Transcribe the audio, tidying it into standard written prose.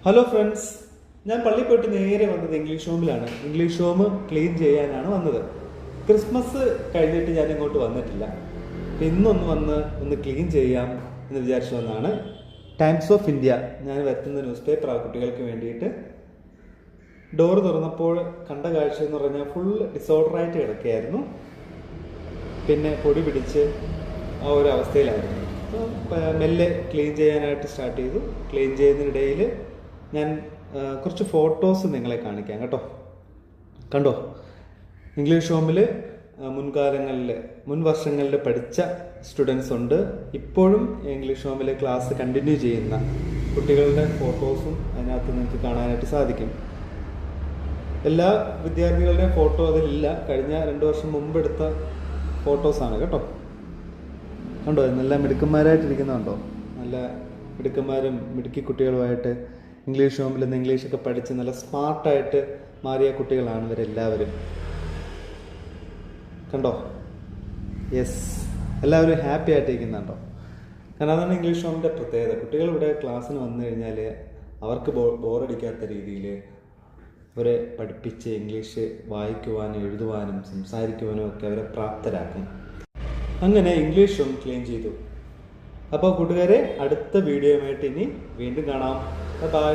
Hello friends, ഞാൻ പള്ളിയിൽ പോയിട്ട് നേരെ വന്നത് ഇംഗ്ലീഷ് ഹോമിലാണ്. ഇംഗ്ലീഷ് ഹോം ക്ലീൻ ചെയ്യാനാണ് വന്നത്. ക്രിസ്മസ് കഴിഞ്ഞിട്ട് ഞാൻ ഇങ്ങോട്ട് വന്നിട്ടില്ല. ഇന്നൊന്ന് വന്ന് ഒന്ന് ക്ലീൻ ചെയ്യാം എന്ന് വിചാരിച്ചു വന്നാണ്. ടൈംസ് ഓഫ് ഇന്ത്യ ഞാൻ വരുത്തുന്ന ന്യൂസ് പേപ്പർ ആ കുട്ടികൾക്ക് വേണ്ടിയിട്ട്. ഡോറ് തുറന്നപ്പോൾ കണ്ട കാഴ്ച എന്ന് പറഞ്ഞാൽ ഫുൾ ഡിസോർഡറായിട്ട് കിടക്കുകയായിരുന്നു. പിന്നെ പൊടി പിടിച്ച് ആ ഒരു അവസ്ഥയിലായിരുന്നു. മെല്ലെ ക്ലീൻ ചെയ്യാനായിട്ട് സ്റ്റാർട്ട് ചെയ്തു. ക്ലീൻ ചെയ്യുന്നതിനിടയിൽ ഞാൻ കുറച്ച് ഫോട്ടോസ് നിങ്ങളെ കാണിക്കാം കേട്ടോ. കണ്ടോ, ഇംഗ്ലീഷ് ഹോമിൽ മുൻ വർഷങ്ങളിൽ പഠിച്ച സ്റ്റുഡൻസ് ഉണ്ട്. ഇപ്പോഴും ഇംഗ്ലീഷ് ഹോമിൽ ക്ലാസ് കണ്ടിന്യൂ ചെയ്യുന്ന കുട്ടികളുടെ ഫോട്ടോസും അതിനകത്ത് നിങ്ങൾക്ക് കാണാനായിട്ട് സാധിക്കും. എല്ലാ വിദ്യാർത്ഥികളുടെയും ഫോട്ടോ അതിലില്ല. കഴിഞ്ഞ 2 വർഷം മുമ്പ് എടുത്ത ഫോട്ടോസാണ് കേട്ടോ. കണ്ടോ, നല്ല മിടുക്കന്മാരായിട്ടിരിക്കുന്നുണ്ടോ? നല്ല മിടുക്കന്മാരും മിടുക്കി കുട്ടികളുമായിട്ട് ഇംഗ്ലീഷ് ഹോമിൽ നിന്ന് ഇംഗ്ലീഷൊക്കെ പഠിച്ച് നല്ല സ്മാർട്ടായിട്ട് മാറിയ കുട്ടികളാണ് ഇവരെല്ലാവരും. കണ്ടോ? യെസ്, എല്ലാവരും ഹാപ്പി ആയിട്ടിരിക്കുന്നുണ്ടോ? കാരണം അതാണ് ഇംഗ്ലീഷ് ഹോമിൻ്റെ പ്രത്യേകത. കുട്ടികൾ ഇവിടെ ക്ലാസ്സിന് വന്നു കഴിഞ്ഞാൽ അവർക്ക് ബോറടിക്കാത്ത രീതിയിൽ അവരെ പഠിപ്പിച്ച് ഇംഗ്ലീഷ് വായിക്കുവാനും എഴുതുവാനും സംസാരിക്കുവാനും ഒക്കെ അവരെ പ്രാപ്തരാക്കും. അങ്ങനെ ഇംഗ്ലീഷ് ഹോം ക്ലീൻ ചെയ്തു. അപ്പോൾ കൂട്ടുകാരെ, അടുത്ത വീഡിയോയുമായിട്ട് ഇനി വീണ്ടും കാണാം. ബൈ.